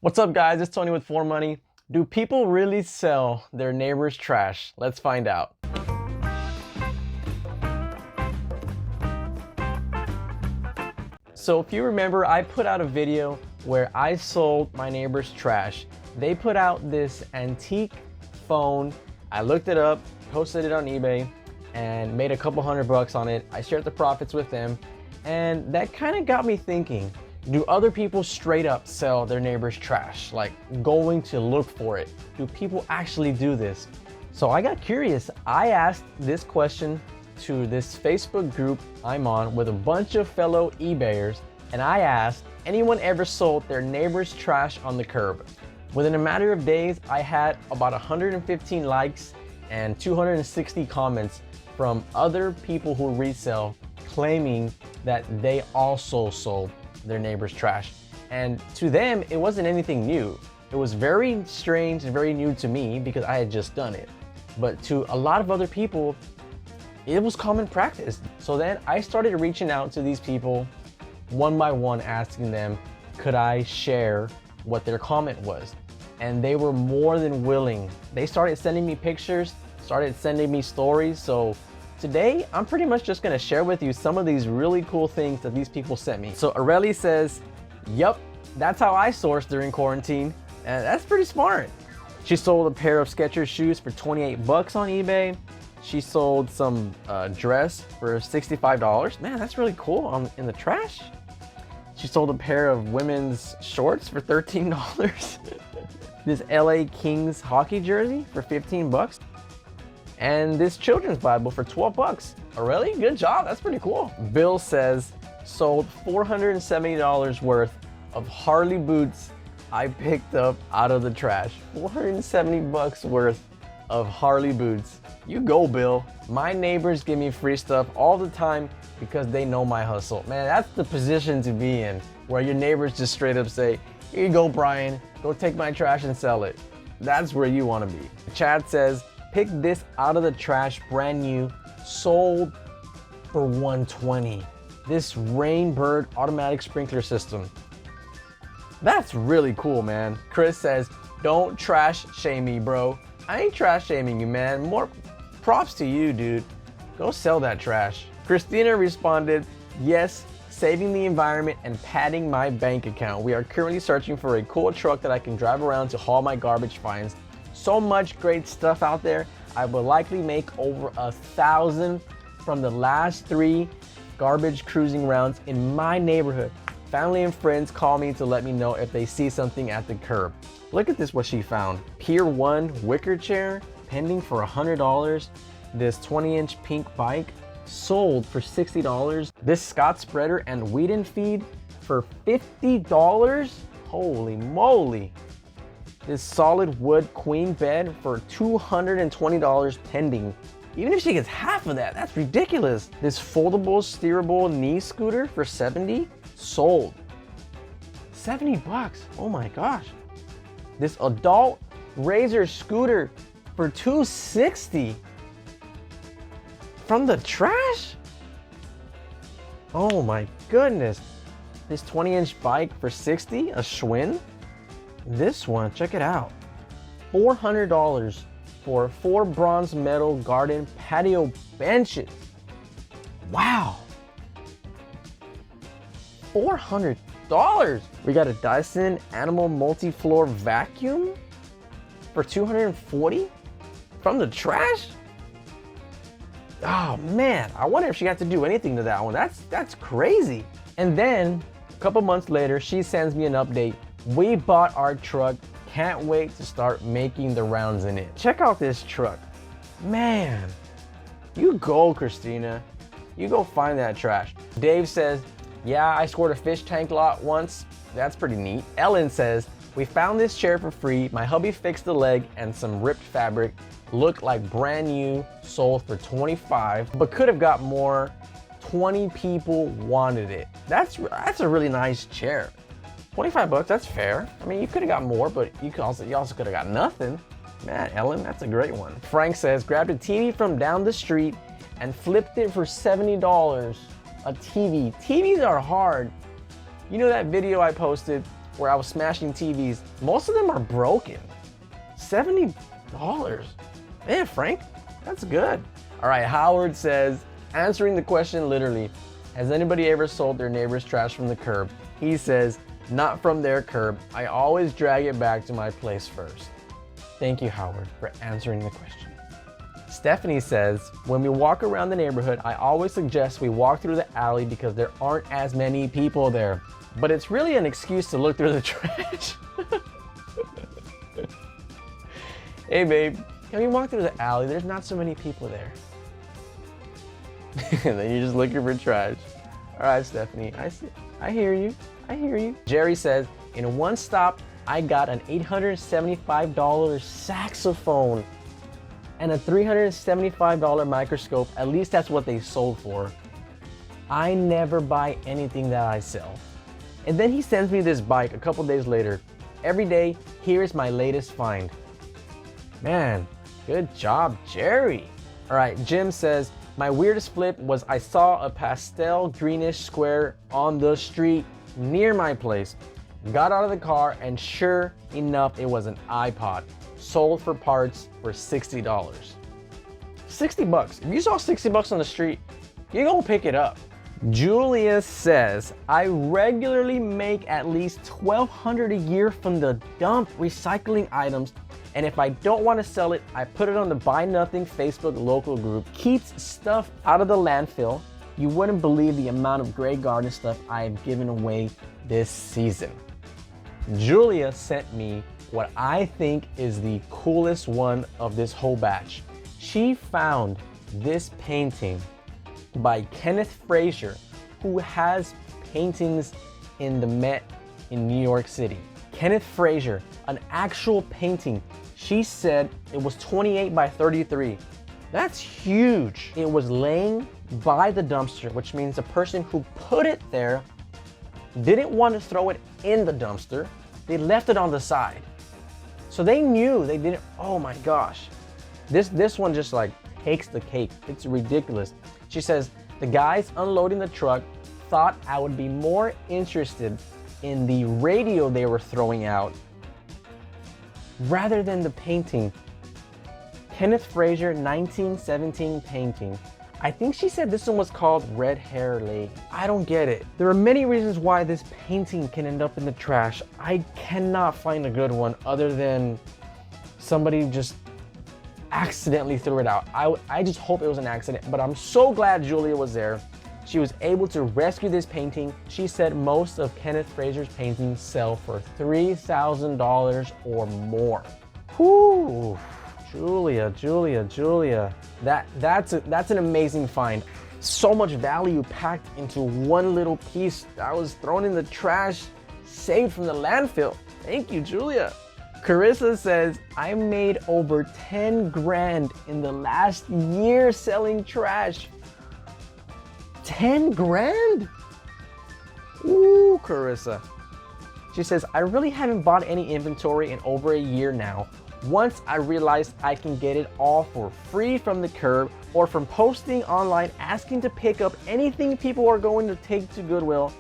What's up, guys? It's Tony with ForeMoney. Do people really sell their neighbor's trash? Let's find out. So if you remember, I put out a video where I sold my neighbor's trash. They put out this antique phone. I looked it up, posted it on eBay, and made a couple $100 on it. I shared the profits with them, and that kind of got me thinking, do other people straight up sell their neighbor's trash? Like going to look for it? Do people actually do this? So I got curious. I asked this question to this Facebook group I'm on with a bunch of fellow eBayers, and I asked, anyone ever sold their neighbor's trash on the curb? Within a matter of days, I had about 115 likes and 260 comments from other people who resell, claiming that they also sold their neighbor's trash. And to them, it wasn't anything new. It was very strange and very new to me because I had just done it. But to a lot of other people, it was common practice. So then I started reaching out to these people one by one, asking them, could I share what their comment was? And they were more than willing. They started sending me pictures, started sending me stories. So today, I'm pretty much just gonna share with you some of these really cool things that these people sent me. So Areli says, yup, that's how I sourced during quarantine. And that's pretty smart. She sold a pair of Skechers shoes for 28 bucks on eBay. She sold some dress for $65. Man, that's really cool in the trash. She sold a pair of women's shorts for $13. This LA Kings hockey jersey for 15 bucks. And this children's Bible for 12 bucks. Really? Good job. That's pretty cool. Bill says, sold $470 worth of Harley boots I picked up out of the trash. 470 bucks worth of Harley boots. You go, Bill. My neighbors give me free stuff all the time because they know my hustle. Man, that's the position to be in, where your neighbors just straight up say, here you go, Brian, go take my trash and sell it. That's where you want to be. Chad says, pick this out of the trash, brand new, sold for $120. This Rainbird automatic sprinkler system. That's really cool, man. Chris says, don't trash shame me, bro. I ain't trash shaming you, man. More props to you, dude. Go sell that trash. Christina responded, yes, saving the environment and padding my bank account. We are currently searching for a cool truck that I can drive around to haul my garbage fines. So much great stuff out there. I will likely make over 1,000 from the last 3 garbage cruising rounds in my neighborhood. Family and friends call me to let me know if they see something at the curb. Look at this, what she found. Pier 1 wicker chair, pending for $100. This 20-inch pink bike, sold for $60. This Scott spreader and weed and feed for $50. Holy moly. This solid wood queen bed for $220 pending. Even if she gets half of that, that's ridiculous. This foldable steerable knee scooter for $70, sold. 70 bucks, oh my gosh. This adult Razor scooter for $260 from the trash? Oh my goodness. This 20-inch bike for $60, a Schwinn. This one, check it out. $400 for 4 bronze metal garden patio benches. Wow. $400. We got a Dyson Animal Multi-Floor Vacuum for $240 from the trash. Oh man, I wonder if she had to do anything to that one. That's crazy. And then a couple months later, she sends me an update. We bought our truck. Can't wait to start making the rounds in it. Check out this truck. Man, you go, Christina. You go find that trash. Dave says, yeah, I scored a fish tank lot once. That's pretty neat. Ellen says, we found this chair for free. My hubby fixed the leg and some ripped fabric. Looked like brand new, sold for $25, but could have got more. 20 people wanted it. That's a really nice chair. 25 bucks, that's fair. I mean, you could have got more, but you also could have got nothing. Man, Ellen, that's a great one. Frank says, grabbed a TV from down the street and flipped it for $70. A TV. TVs are hard. You know that video I posted where I was smashing TVs. Most of them are broken. $70. Man, Frank, that's good. All right, Howard says, answering the question literally, has anybody ever sold their neighbor's trash from the curb? He says, not from their curb. I always drag it back to my place first. Thank you, Howard, for answering the question. Stephanie says, when we walk around the neighborhood, I always suggest we walk through the alley because there aren't as many people there. But it's really an excuse to look through the trash. Hey babe, can we walk through the alley? There's not so many people there. And then you're just looking for trash. All right, Stephanie, I hear you. I hear you. Jerry says, in one stop, I got an $875 saxophone and a $375 microscope. At least that's what they sold for. I never buy anything that I sell. And then he sends me this bike a couple days later. Every day, here's my latest find. Man, good job, Jerry. All right, Jim says, my weirdest flip was I saw a pastel greenish square on the street near my place. Got out of the car and sure enough, it was an iPod. Sold for parts for $60. 60 bucks. If you saw 60 bucks on the street, you're gonna pick it up. Julia says, I regularly make at least $1,200 a year from the dump recycling items. And if I don't want to sell it, I put it on the Buy Nothing Facebook local group. Keeps stuff out of the landfill. You wouldn't believe the amount of Grey Garden stuff I have given away this season. Julia sent me what I think is the coolest one of this whole batch. She found this painting by Kenneth Frazier, who has paintings in the Met in New York City. Kenneth Frazier, an actual painting. She said it was 28 by 33. That's huge. It was laying by the dumpster, which means the person who put it there didn't want to throw it in the dumpster. They left it on the side. So they knew they didn't, oh my gosh. This one just like takes the cake. It's ridiculous. She says, the guys unloading the truck thought I would be more interested in the radio they were throwing out rather than the painting. Kenneth Frazier, 1917 painting. I think she said this one was called Red Hair Lady. I don't get it. There are many reasons why this painting can end up in the trash. I cannot find a good one other than somebody just accidentally threw it out. I just hope it was an accident, but I'm so glad Julia was there. She was able to rescue this painting. She said most of Kenneth Frazier's paintings sell for $3,000 or more. Whew, Julia. That's an amazing find. So much value packed into one little piece that was thrown in the trash, saved from the landfill. Thank you, Julia. Carissa says, I made over 10 grand in the last year selling trash. 10 grand? Ooh, Carissa. She says, I really haven't bought any inventory in over a year now. Once I realized I can get it all for free from the curb or from posting online asking to pick up anything people are going to take to Goodwill.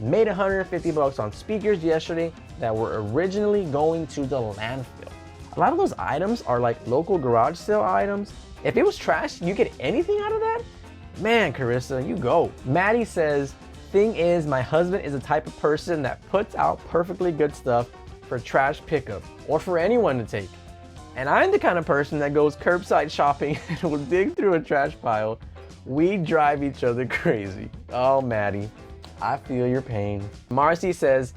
Made 150 bucks on speakers yesterday that were originally going to the landfill. A lot of those items are like local garage sale items. If it was trash, you get anything out of that? Man, Carissa, you go. Maddie says, thing is, my husband is the type of person that puts out perfectly good stuff for trash pickup or for anyone to take. And I'm the kind of person that goes curbside shopping and will dig through a trash pile. We drive each other crazy. Oh, Maddie, I feel your pain. Marcy says,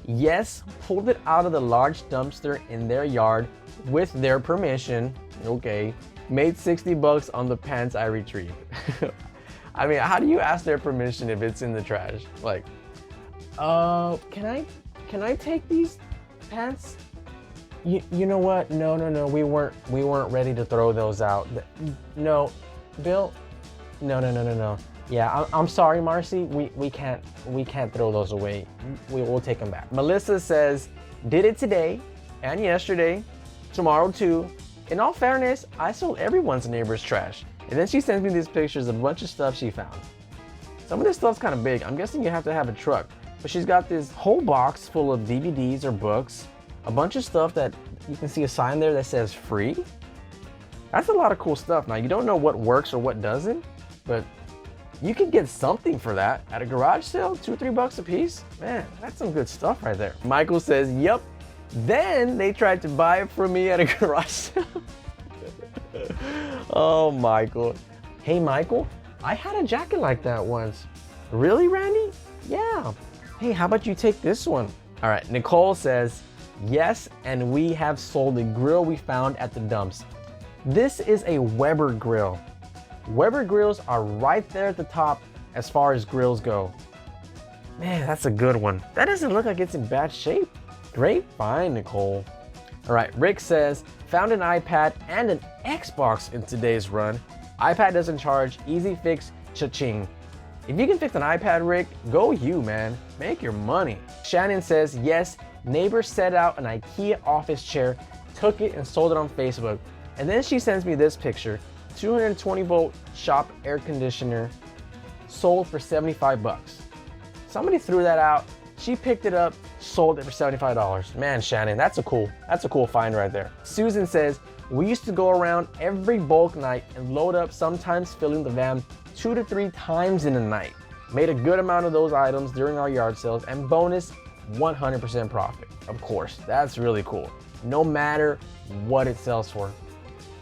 yes, pulled it out of the large dumpster in their yard with their permission. Okay. Made 60 bucks on the pants I retrieved. I mean, how do you ask their permission if it's in the trash? Like, can I take these pants? You know what? No, we weren't ready to throw those out. No, Bill. No. Yeah, I'm sorry, Marcy. We can't throw those away. We'll take them back. Melissa says, did it today and yesterday, tomorrow too. In all fairness, I sold everyone's neighbor's trash. And then she sends me these pictures of a bunch of stuff she found. Some of this stuff's kind of big. I'm guessing you have to have a truck. but she's got this whole box full of DVDs or books, a bunch of stuff that you can see a sign there that says free. That's a lot of cool stuff. Now, you don't know what works or what doesn't, but you can get something for that at a garage sale, $2-3 a piece. Man, that's some good stuff right there. Michael says, yep. Then they tried to buy it from me at a garage sale. Oh, Michael. Hey, Michael, I had a jacket like that once. Really, Randy? Yeah. Hey, how about you take this one? All right, Nicole says, yes, and we have sold the grill we found at the dumps. This is a Weber grill. Weber grills are right there at the top as far as grills go. Man, that's a good one. That doesn't look like it's in bad shape. Great find, Nicole. All right, Rick says, found an iPad and an Xbox in today's run. iPad doesn't charge, easy fix, cha-ching. If you can fix an iPad, Rick, go you, man. Make your money. Shannon says, yes, neighbor set out an IKEA office chair, took it and sold it on Facebook. And then she sends me this picture, 220 volt shop air conditioner, sold for 75 bucks. Somebody threw that out. She picked it up, sold it for $75. Man, Shannon, that's a cool find right there. Susan says, we used to go around every bulk night and load up, sometimes filling the van 2 to 3 times in a night. Made a good amount of those items during our yard sales, and bonus, 100% profit. Of course, that's really cool. No matter what it sells for.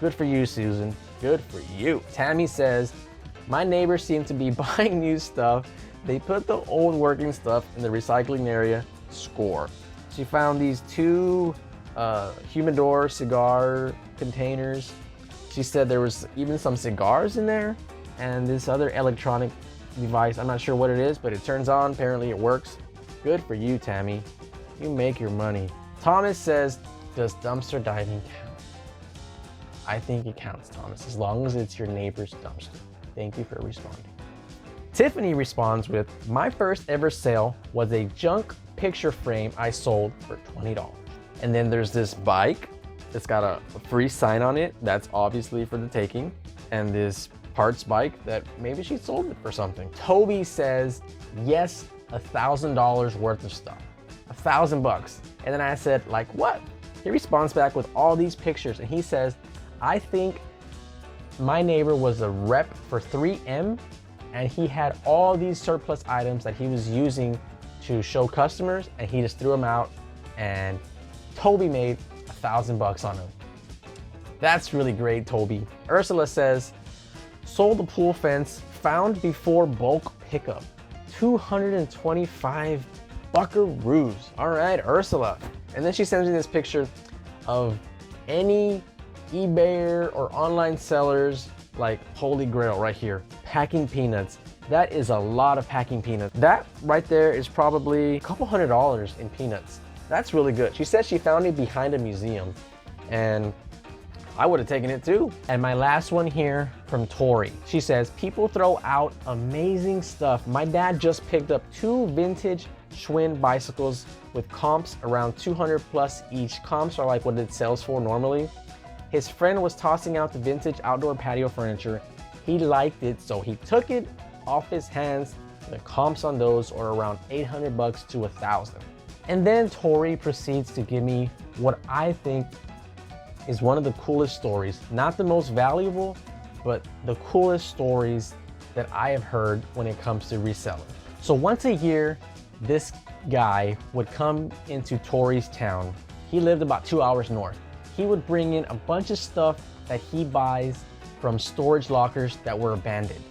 Good for you, Susan. Good for you. Tammy says, my neighbors seem to be buying new stuff. They put the old working stuff in the recycling area. Score. She found these 2 humidor cigar containers. She said there was even some cigars in there and this other electronic device. I'm not sure what it is, but it turns on. Apparently it works. Good for you, Tammy. You make your money. Thomas says, does dumpster diving count? I think it counts, Thomas, as long as it's your neighbor's dumpster. Thank you for responding. Tiffany responds with, my first ever sale was a junk picture frame I sold for $20. And then there's this bike that's got a free sign on it. That's obviously for the taking. And this parts bike that maybe she sold it for something. Toby says, yes, $1,000 worth of stuff. $1,000. And then I said, like what? He responds back with all these pictures and he says, I think my neighbor was a rep for 3M and he had all these surplus items that he was using to show customers and he just threw them out and Toby made $1,000 on them. That's really great, Toby. Ursula says, sold the pool fence, found before bulk pickup, 225 buckaroos. All right, Ursula. And then she sends me this picture of any eBayer or online sellers like Holy Grail right here, packing peanuts. That is a lot of packing peanuts. That right there is probably a couple $100 in peanuts. That's really good. She said she found it behind a museum and I would have taken it too. And my last one here from Tori. She says, people throw out amazing stuff. My dad just picked up 2 vintage Schwinn bicycles with comps around 200 plus each. Comps are like what it sells for normally. His friend was tossing out the vintage outdoor patio furniture. He liked it, so he took it off his hands. The comps on those are around 800 bucks to 1,000. And then Tori proceeds to give me what I think is one of the coolest stories. Not the most valuable, but the coolest stories that I have heard when it comes to reselling. So once a year, this guy would come into Tori's town. He lived about 2 hours north. He would bring in a bunch of stuff that he buys from storage lockers that were abandoned.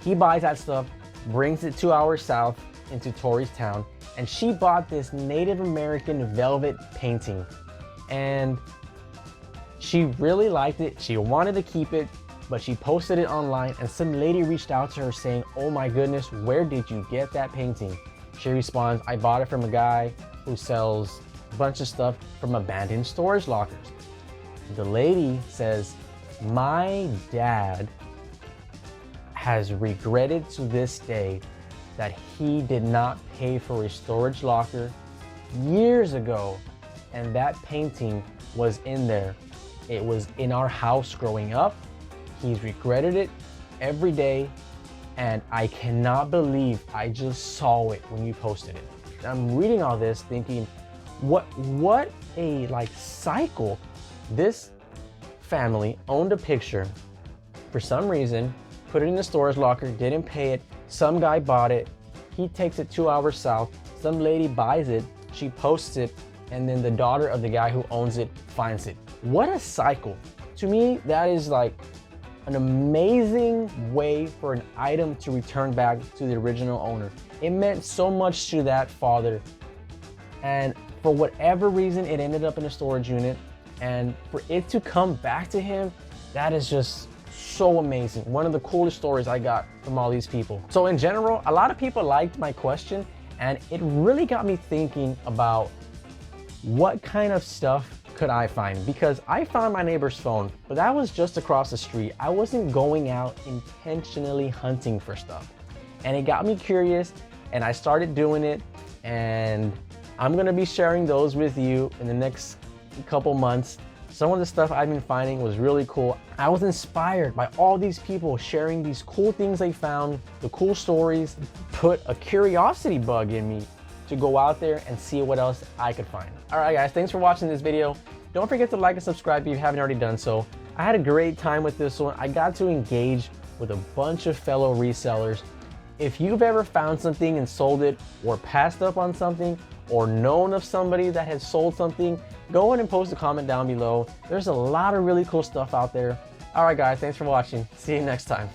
He buys that stuff, brings it 2 hours south into Tori's town, and she bought this Native American velvet painting. And she really liked it. She wanted to keep it, but she posted it online and some lady reached out to her saying, oh my goodness, where did you get that painting? She responds, I bought it from a guy who sells a bunch of stuff from abandoned storage lockers. The lady says, my dad has regretted to this day that he did not pay for a storage locker years ago, and that painting was in there. It was in our house growing up. He's regretted it every day, and I cannot believe I just saw it when you posted it. I'm reading all this thinking, what a like cycle. This family owned a picture for some reason, put it in the storage locker, didn't pay it. Some guy bought it. He takes it 2 hours south. Some lady buys it. She posts it. And then the daughter of the guy who owns it finds it. What a cycle. To me, that is like an amazing way for an item to return back to the original owner. It meant so much to that father. And for whatever reason, it ended up in a storage unit. And for it to come back to him, that is just so amazing. One of the coolest stories I got from all these people. So in general, a lot of people liked my question, and it really got me thinking about what kind of stuff could I find? Because I found my neighbor's phone, but that was just across the street. I wasn't going out intentionally hunting for stuff. And it got me curious, and I started doing it, and I'm gonna be sharing those with you in the next couple months. Some of the stuff I've been finding was really cool. I was inspired by all these people sharing these cool things they found, the cool stories, put a curiosity bug in me to go out there and see what else I could find. All right, guys, thanks for watching this video. Don't forget to like and subscribe if you haven't already done so. I had a great time with this one. I got to engage with a bunch of fellow resellers. If you've ever found something and sold it, or passed up on something, or known of somebody that has sold something, go ahead and post a comment down below. There's a lot of really cool stuff out there. All right, guys, thanks for watching. See you next time.